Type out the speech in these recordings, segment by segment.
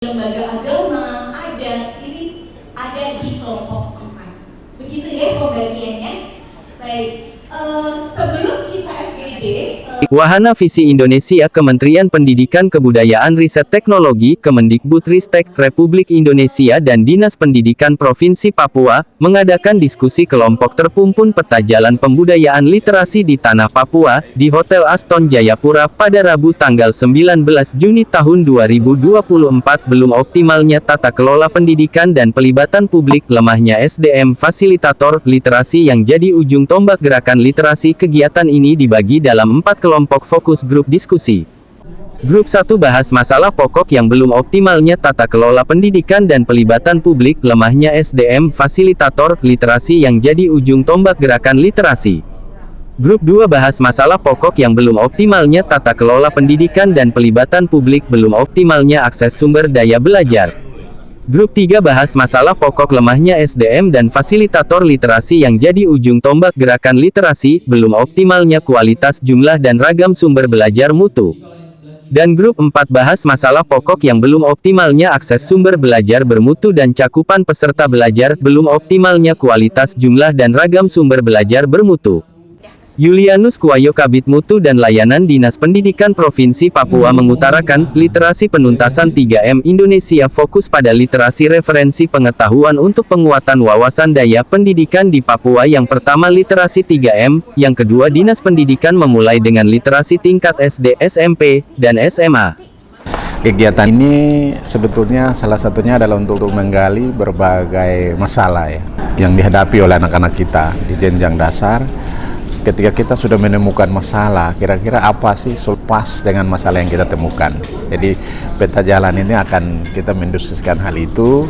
lembaga agama, adat, ini ada di kelompok 4. Begitu ya pembagiannya. Baik, sebelum kita FGD, Wahana Visi Indonesia Kementerian Pendidikan Kebudayaan Riset Teknologi Kemendikbudristek Republik Indonesia dan Dinas Pendidikan Provinsi Papua mengadakan diskusi kelompok terpumpun peta jalan pembudayaan literasi di Tanah Papua di Hotel Aston Jayapura pada Rabu tanggal 19 Juni tahun 2024. Belum optimalnya tata kelola pendidikan dan pelibatan publik, lemahnya SDM fasilitator literasi yang jadi ujung tombak gerakan literasi. Kegiatan ini dibagi dalam 4 kelompok fokus grup diskusi. Grup 1 bahas masalah pokok yang belum optimalnya tata kelola pendidikan dan pelibatan publik, lemahnya SDM fasilitator literasi yang jadi ujung tombak gerakan literasi. Grup 2 bahas masalah pokok yang belum optimalnya tata kelola pendidikan dan pelibatan publik, belum optimalnya akses sumber daya belajar. Grup 3 bahas masalah pokok, lemahnya SDM dan fasilitator literasi yang jadi ujung tombak gerakan literasi, belum optimalnya kualitas, jumlah dan ragam sumber belajar mutu. Dan grup 4 bahas masalah pokok yang belum optimalnya akses sumber belajar bermutu dan cakupan peserta belajar, belum optimalnya kualitas, jumlah dan ragam sumber belajar bermutu. Yulianus Kuwayo, Kabid Mutu dan Layanan Dinas Pendidikan Provinsi Papua mengutarakan, literasi penuntasan 3M Indonesia fokus pada literasi referensi pengetahuan untuk penguatan wawasan daya pendidikan di Papua. Yang pertama literasi 3M, yang kedua Dinas Pendidikan memulai dengan literasi tingkat SD, SMP, dan SMA. Kegiatan ini sebetulnya salah satunya adalah untuk menggali berbagai masalah yang dihadapi oleh anak-anak kita di jenjang dasar. Ketika kita sudah menemukan masalah, kira-kira apa sih pas dengan masalah yang kita temukan. Jadi peta jalan ini akan kita mendiskusikan hal itu,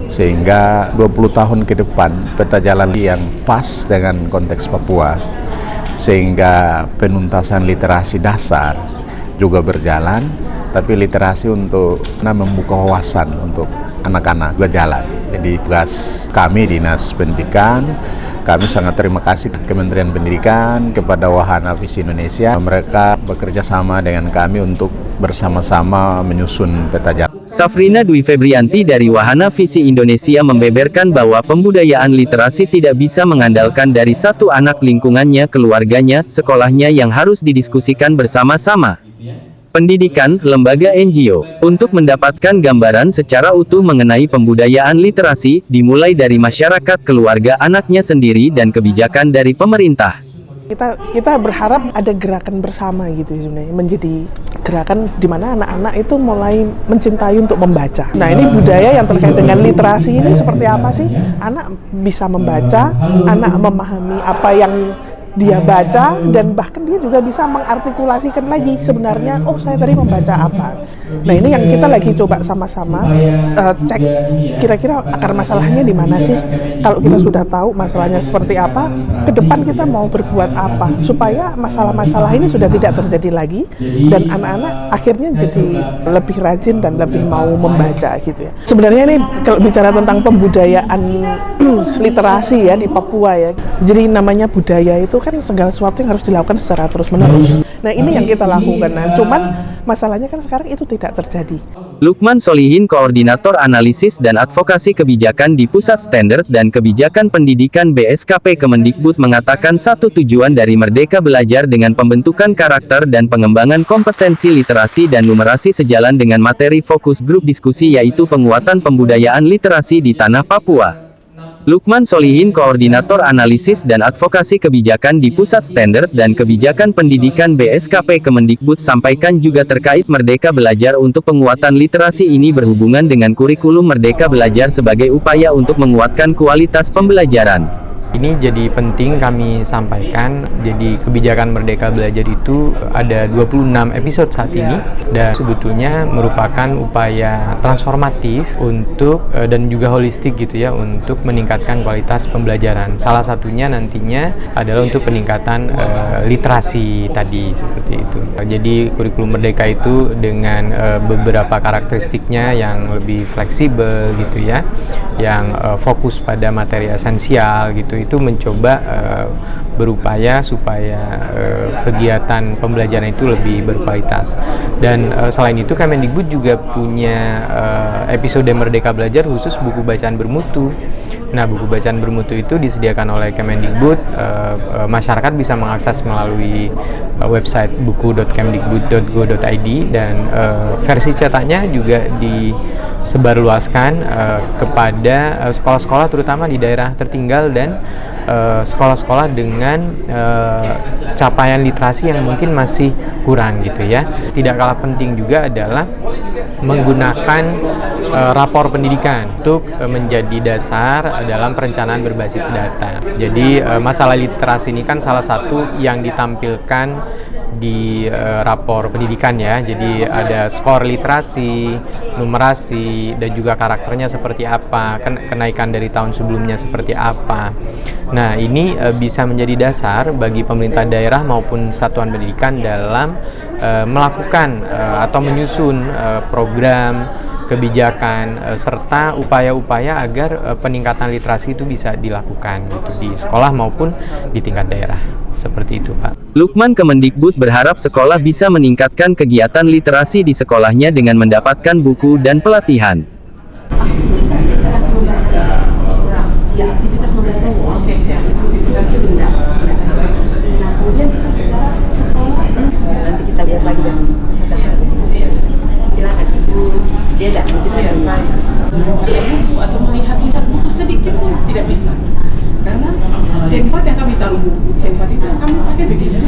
sehingga 20 tahun ke depan peta jalan yang pas dengan konteks Papua, sehingga penuntasan literasi dasar juga berjalan, tapi literasi untuk membuka wawasan untuk anak-anak juga jalan. Jadi tugas kami Dinas Pendidikan, kami sangat terima kasih Kementerian Pendidikan kepada Wahana Visi Indonesia. Mereka bekerja sama dengan kami untuk bersama-sama menyusun peta jalan. Safrina Dwi Febrianti dari Wahana Visi Indonesia membeberkan bahwa pembudayaan literasi tidak bisa mengandalkan dari satu anak, lingkungannya, keluarganya, sekolahnya yang harus didiskusikan bersama-sama. Pendidikan, lembaga NGO, untuk mendapatkan gambaran secara utuh mengenai pembudayaan literasi, dimulai dari masyarakat, keluarga, anaknya sendiri, dan kebijakan dari pemerintah. Kita berharap ada gerakan bersama gitu sebenarnya, menjadi gerakan di mana anak-anak itu mulai mencintai untuk membaca. Nah, ini budaya yang terkait dengan literasi ini seperti apa sih? Anak bisa membaca, anak memahami apa yang dia baca, dan bahkan dia juga bisa mengartikulasikan lagi sebenarnya, oh saya tadi membaca apa. Nah, ini yang kita lagi coba sama-sama cek kira-kira akar masalahnya di mana sih. Kalau kita sudah tahu masalahnya seperti apa, ke depan kita mau berbuat apa supaya masalah-masalah ini sudah tidak terjadi lagi, dan anak-anak akhirnya jadi lebih rajin dan lebih mau membaca gitu ya. Sebenarnya ini kalau bicara tentang pembudayaan literasi ya di Papua ya, jadi namanya budaya itu kan segala sesuatu yang harus dilakukan secara terus-menerus. Nah, ini yang kita lakukan. Nah, cuman masalahnya kan sekarang itu tidak terjadi. Lukman Solihin, Koordinator Analisis dan Advokasi Kebijakan di Pusat Standar dan Kebijakan Pendidikan BSKP Kemendikbud, mengatakan satu tujuan dari Merdeka Belajar dengan pembentukan karakter dan pengembangan kompetensi literasi dan numerasi sejalan dengan materi fokus grup diskusi, yaitu penguatan pembudayaan literasi di Tanah Papua. Lukman Solihin, Koordinator Analisis dan Advokasi Kebijakan di Pusat Standar dan Kebijakan Pendidikan BSKP Kemendikbud, sampaikan juga terkait Merdeka Belajar untuk penguatan literasi ini berhubungan dengan kurikulum Merdeka Belajar sebagai upaya untuk menguatkan kualitas pembelajaran. Ini jadi penting kami sampaikan. Jadi kebijakan Merdeka Belajar itu ada 26 episode saat ini, dan sebetulnya merupakan upaya transformatif untuk dan juga holistik gitu ya, untuk meningkatkan kualitas pembelajaran. Salah satunya nantinya adalah untuk peningkatan literasi tadi, seperti itu. Jadi kurikulum Merdeka itu dengan beberapa karakteristiknya yang lebih fleksibel gitu ya, yang fokus pada materi esensial gitu, itu mencoba berupaya supaya kegiatan pembelajaran itu lebih berkualitas. Dan selain itu Kemendikbud juga punya episode Merdeka Belajar khusus buku bacaan bermutu. Nah, buku bacaan bermutu itu disediakan oleh Kemendikbud, masyarakat bisa mengakses melalui website buku.kemdikbud.go.id, dan versi cetaknya juga disebarluaskan kepada sekolah-sekolah terutama di daerah tertinggal dan sekolah-sekolah dengan capaian literasi yang mungkin masih kurang gitu ya. Tidak kalah penting juga adalah menggunakan rapor pendidikan untuk menjadi dasar dalam perencanaan berbasis data. Jadi masalah literasi ini kan salah satu yang ditampilkan di rapor pendidikan ya. Jadi ada skor literasi, numerasi, dan juga karakternya seperti apa, kenaikan dari tahun sebelumnya seperti apa. Nah, ini bisa menjadi dasar bagi pemerintah daerah maupun satuan pendidikan dalam melakukan atau menyusun program, kebijakan, serta upaya-upaya agar peningkatan literasi itu bisa dilakukan gitu, di sekolah maupun di tingkat daerah. Seperti itu, Pak. Lukman Kemendikbud berharap sekolah bisa meningkatkan kegiatan literasi di sekolahnya dengan mendapatkan buku dan pelatihan. Aktivitas literasi membaca kurang. Ya, aktivitas membaca oke, siap. Aktivitas benda. Nah, kemudian kita secara sekolah, nanti kita lihat lagi dan silakan Ibu. Dia tidak mungkin buku atau melihat-lihat buku sedikit pun tidak bisa. Karena tempat yang kami taruh buku, tempat itu yang kami pakai begitu.